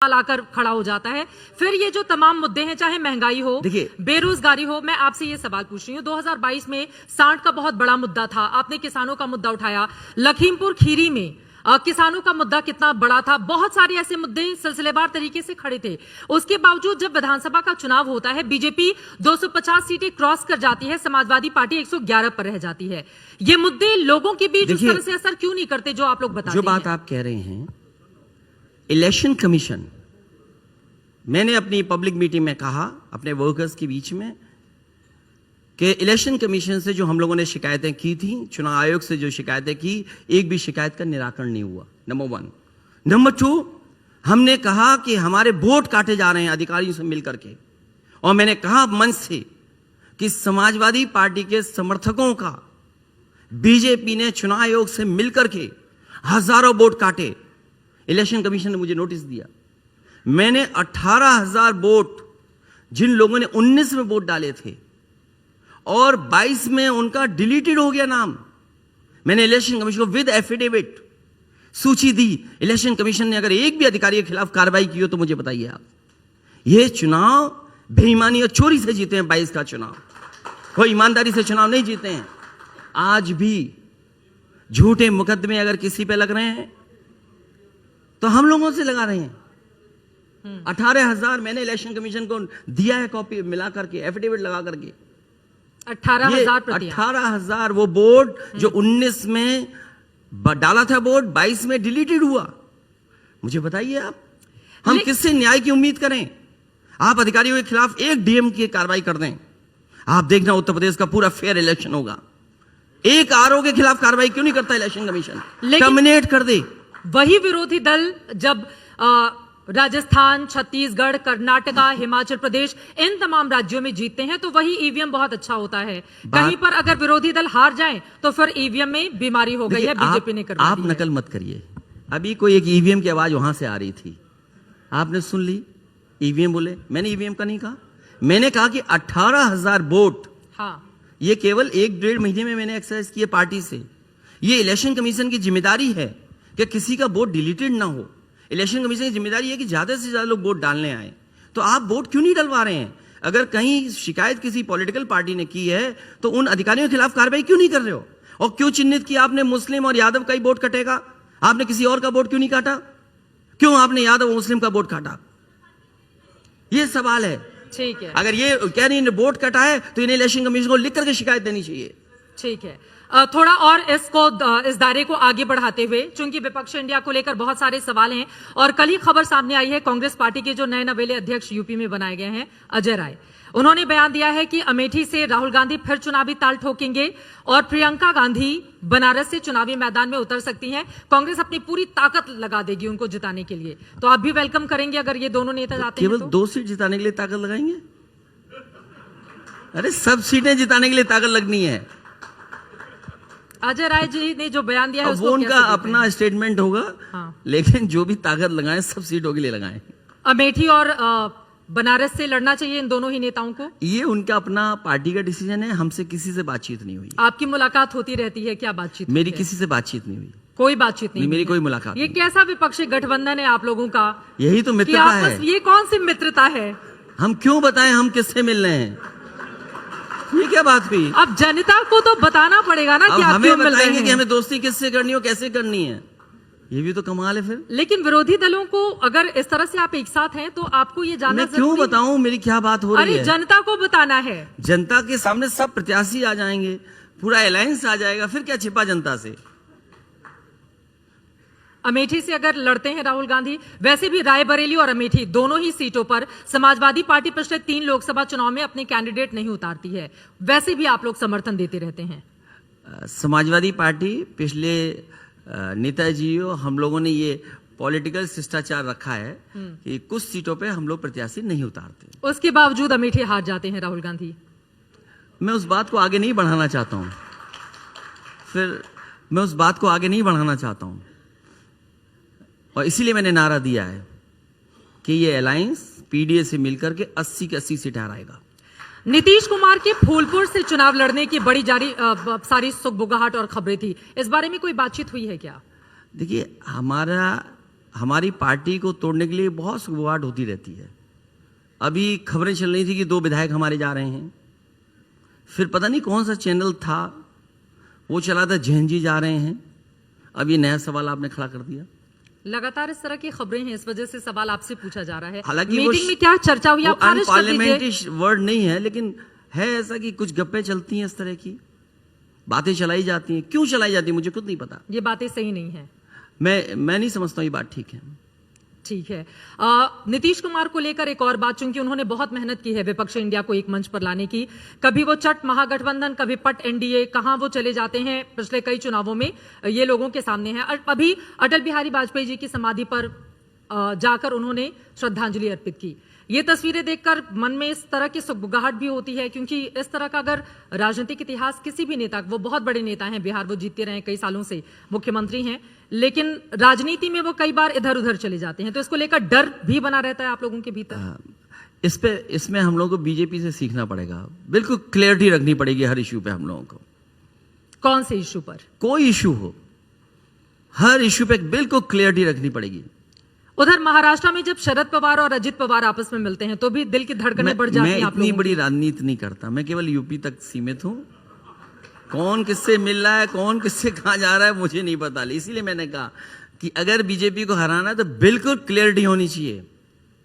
आकर खड़ा हो जाता है। फिर ये जो तमाम मुद्दे हैं, चाहे महंगाई हो, बेरोजगारी हो, मैं आपसे ये सवाल पूछ रही हूँ, 2022 में सांड का बहुत बड़ा मुद्दा था, आपने किसानों का मुद्दा उठाया। लखीमपुर खीरी में किसानों का मुद्दा कितना बड़ा था, बहुत सारे ऐसे मुद्दे सिलसिलेवार तरीके से खड़े थे। उसके बावजूद जब विधानसभा का चुनाव होता है, बीजेपी 250 सीटें क्रॉस कर जाती है, समाजवादी पार्टी 111 पर रह जाती है। ये मुद्दे लोगों के बीच उस तरह से असर क्यों नहीं करते जो आप लोग बताते हैं? जो बात आप कह रहे हैं, इलेक्शन कमीशन, मैंने अपनी पब्लिक मीटिंग में कहा अपने वर्कर्स के बीच में कि इलेक्शन कमीशन से जो हम लोगों ने शिकायतें की थी, चुनाव आयोग से जो शिकायतें की, एक भी शिकायत का निराकरण नहीं हुआ, नंबर 1। नंबर 2, हमने कहा कि हमारे वोट काटे जा रहे हैं अधिकारियों से मिलकर के, और मैंने कहा मंच से कि समाजवादी पार्टी के समर्थकों का बीजेपी ने चुनाव आयोग से मिलकर के हजारों वोट काटे। इलेक्शन कमीशन ने मुझे नोटिस दिया, मैंने 18,000 वोट, जिन लोगों ने 19 में वोट डाले थे और 22 में उनका डिलीटेड हो गया नाम, मैंने इलेक्शन कमीशन को विद एफिडेविट सूची दी। इलेक्शन कमीशन ने अगर एक भी अधिकारी के खिलाफ कार्रवाई की हो तो मुझे बताइए आप। ये चुनाव बेईमानी और चोरी से जीते हैं, 22 का चुनाव, कोई ईमानदारी से चुनाव नहीं जीते हैं। आज भी झूठे मुकदमे अगर किसी पे लग रहे हैं तो हम लोगों से लगा रहे हैं। 18,000 मैंने इलेक्शन कमीशन को दिया है, कॉपी मिला करके, एफिडेविट लगा करके। 18,000 वो बोर्ड जो 19 में डाला था वोट, 22 में डिलीटेड हुआ। मुझे बताइए आप, हम किससे न्याय की उम्मीद करें? आप अधिकारियों के खिलाफ एक डीएम की कार्रवाई कर दें, आप देखना उत्तर प्रदेश का पूरा फेयर इलेक्शन होगा। एक आरओ के खिलाफ कार्रवाई क्यों नहीं करता इलेक्शन कमीशन? टर्मिनेट कर दे। वही विरोधी दल जब राजस्थान, छत्तीसगढ़, कर्नाटका, हिमाचल प्रदेश, इन तमाम राज्यों में जीतते हैं तो वही ईवीएम बहुत अच्छा होता है। कहीं पर अगर विरोधी दल हार जाएं तो फिर ईवीएम में बीमारी हो गई है, बीजेपी ने करवा दी है। आप नकल मत करिए। अभी कोई एक ईवीएम की आवाज वहां से आ रही थी, आपने सुन ली? ईवीएम बोले, मैंने ईवीएम का नहीं कहा, मैंने कहा कि 18,000 वोट, हाँ, ये केवल 1-1.5 महीने में मैंने एक्सरसाइज किए पार्टी से। ये इलेक्शन कमीशन की जिम्मेदारी है कि किसी का वोट डिलीटेड ना हो। इलेक्शन कमीशन की जिम्मेदारी है कि ज्यादा से ज्यादा लोग वोट डालने आए। तो आप वोट क्यों नहीं डलवा रहे हैं? अगर कहीं शिकायत किसी पॉलिटिकल पार्टी ने की है तो उन अधिकारियों के खिलाफ कार्रवाई क्यों नहीं कर रहे हो? और क्यों चिन्हित किया आपने मुस्लिम और यादव का ही वोट कटेगा, आपने किसी और का वोट क्यों नहीं काटा? क्यों आपने यादव और मुस्लिम का वोट काटा? ये सवाल है। ठीक है, अगर ये कह रही है वोट कटा है तो इन्हें इलेक्शन कमीशन को लिख करके शिकायत देनी चाहिए। ठीक है, थोड़ा और इस दायरे को आगे बढ़ाते हुए, चूंकि विपक्ष इंडिया को लेकर बहुत सारे सवाल हैं और कल ही खबर सामने आई है, कांग्रेस पार्टी के जो नए नवेले अध्यक्ष यूपी में बनाए गए हैं, अजय राय, उन्होंने बयान दिया है कि अमेठी से राहुल गांधी फिर चुनावी ताल ठोकेंगे और प्रियंका गांधी बनारस से चुनावी मैदान में उतर सकती हैं। कांग्रेस अपनी पूरी ताकत लगा देगी उनको जिताने के लिए। तो आप भी वेलकम करेंगे अगर ये दोनों नेता जाते हैं? केवल 2 सीट जिताने के लिए ताकत लगाएंगे? अरे सब सीटें जिताने के लिए ताकत लगनी है। अजय राय जी ने जो बयान दिया है वो उनका अपना स्टेटमेंट होगा, हाँ, लेकिन जो भी ताकत लगाएं सब सीटों के लिए लगाएं। अमेठी और बनारस से लड़ना चाहिए इन दोनों ही नेताओं को? ये उनका अपना पार्टी का डिसीजन है, हमसे किसी से बातचीत नहीं हुई। आपकी मुलाकात होती रहती है? क्या बातचीत? मेरी किसी से बातचीत नहीं हुई। कोई बातचीत नहीं, मेरी कोई मुलाकात। ये कैसा विपक्षी गठबंधन है आप लोगों का? यही तो मित्रता है। ये कौन सी मित्रता है? हम क्यों बताएं हम किससे मिल रहे हैं? ये क्या बात हुई? अब जनता को तो बताना पड़ेगा ना कि आप क्यों मिल रहे हैं। कि हमें दोस्ती किससे करनी हो, कैसे करनी है, ये भी तो कमाल है फिर। लेकिन विरोधी दलों को अगर इस तरह से आप एक साथ हैं तो आपको ये जानना मैं क्यों बताऊं मेरी क्या बात हो रही है? अरे जनता को बताना है। जनता के सामने सब प्रत्याशी आ जाएंगे, पूरा अलायंस आ जाएगा, फिर क्या छिपा जनता से? अमेठी से अगर लड़ते हैं राहुल गांधी, वैसे भी रायबरेली और अमेठी दोनों ही सीटों पर समाजवादी पार्टी पिछले 3 लोकसभा चुनाव में अपने कैंडिडेट नहीं उतारती है, वैसे भी आप लोग समर्थन देते रहते हैं। समाजवादी पार्टी पिछले नेताजी हम लोगों ने ये पॉलिटिकल शिष्टाचार रखा है कि कुछ सीटों पे हम लोग प्रत्याशी नहीं उतारते। उसके बावजूद अमेठी हार जाते हैं राहुल गांधी। मैं उस बात को आगे नहीं बढ़ाना चाहता हूं, और इसीलिए मैंने नारा दिया है कि ये अलायंस पीडीए से मिलकर के 80 की 80 सीटें हराएगा। नीतीश कुमार के फूलपुर से चुनाव लड़ने की बड़ी सारी सुगबुगाहट और खबरें थी, इस बारे में कोई बातचीत हुई है क्या? देखिए, हमारा हमारी पार्टी को तोड़ने के लिए बहुत सुगबुगाहट होती रहती है। अभी खबरें चल रही थी कि 2 विधायक हमारे जा रहे हैं, फिर पता नहीं कौन सा चैनल था वो चला था जैन जी जा रहे हैं। अब ये नया सवाल आपने खड़ा कर दिया। लगातार इस तरह की खबरें हैं, इस वजह से सवाल आपसे पूछा जा रहा है। हालांकि मीटिंग में क्या चर्चा हुई, आप खारिज कर दीजिए। अनपार्लियामेंट्री वर्ड नहीं है, लेकिन है ऐसा कि कुछ गप्पे चलती हैं, इस तरह की बातें चलाई जाती हैं। क्यों चलाई जाती है मुझे खुद नहीं पता। ये बातें सही नहीं है। मैं नहीं समझता ये बात ठीक है। ठीक है। नीतीश कुमार को लेकर एक और बात, चूंकि उन्होंने बहुत मेहनत की है विपक्ष इंडिया को एक मंच पर लाने की, कभी वो चट महागठबंधन, कभी पट एनडीए, कहां वो चले जाते हैं पिछले कई चुनावों में, ये लोगों के सामने है। अभी अटल बिहारी वाजपेयी जी की समाधि पर जाकर उन्होंने श्रद्धांजलि अर्पित की। ये तस्वीरें देखकर मन में इस तरह की सुगबुगाहट भी होती है, क्योंकि इस तरह का अगर राजनीतिक इतिहास किसी भी नेता, वो बहुत बड़े नेता हैं बिहार, वो जीतते रहे कई सालों से, मुख्यमंत्री हैं, लेकिन राजनीति में वो कई बार इधर उधर चले जाते हैं, तो इसको लेकर डर भी बना रहता है आप लोगों के भीतर। इसमें हम लोगों को बीजेपी से सीखना पड़ेगा। बिल्कुल क्लियरिटी रखनी पड़ेगी हर इश्यू पे हम लोगों को। कौन से इश्यू पर? कोई इश्यू हो, हर इश्यू पे बिल्कुल क्लियरिटी रखनी पड़ेगी। उधर महाराष्ट्र में जब शरद पवार और अजित पवार आपस में मिलते हैं तो भी दिल की धड़कनें बढ़ जाती हैं। मैं इतनी बड़ी राजनीति नहीं करता, मैं केवल यूपी तक सीमित हूं। कौन किससे मिल रहा है, कौन किससे कहां जा रहा है, मुझे नहीं पता। इसीलिए मैंने कहा कि अगर बीजेपी को हराना है तो बिल्कुल क्लियरिटी होनी चाहिए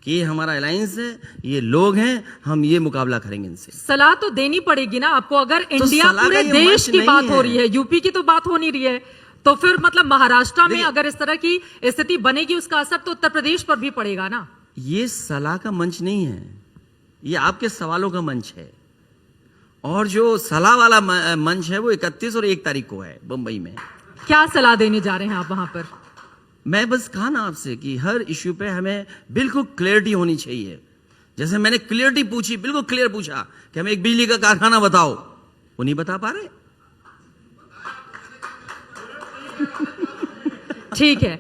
कि ये हमारा अलायंस है, ये लोग हैं, हम ये मुकाबला करेंगे इनसे। सलाह तो देनी पड़ेगी ना आपको। अगर इंडिया पूरे देश की बात हो रही है, यूपी की तो बात हो नहीं रही है, तो फिर मतलब महाराष्ट्र में अगर इस तरह की स्थिति बनेगी, उसका असर तो उत्तर प्रदेश पर भी पड़ेगा ना। ये सलाह का मंच नहीं है, ये आपके सवालों का मंच है। और जो सलाह वाला मंच है वो 31 और 1 तारीख को है बंबई में। क्या सलाह देने जा रहे हैं आप वहां पर? मैं बस कहा ना आपसे कि हर इश्यू पे हमें बिल्कुल क्लियरिटी होनी चाहिए। जैसे मैंने क्लियरिटी पूछी, बिल्कुल क्लियर पूछा कि हमें एक बिजली का कारखाना बताओ, वो नहीं बता पा रहे। ठीक है।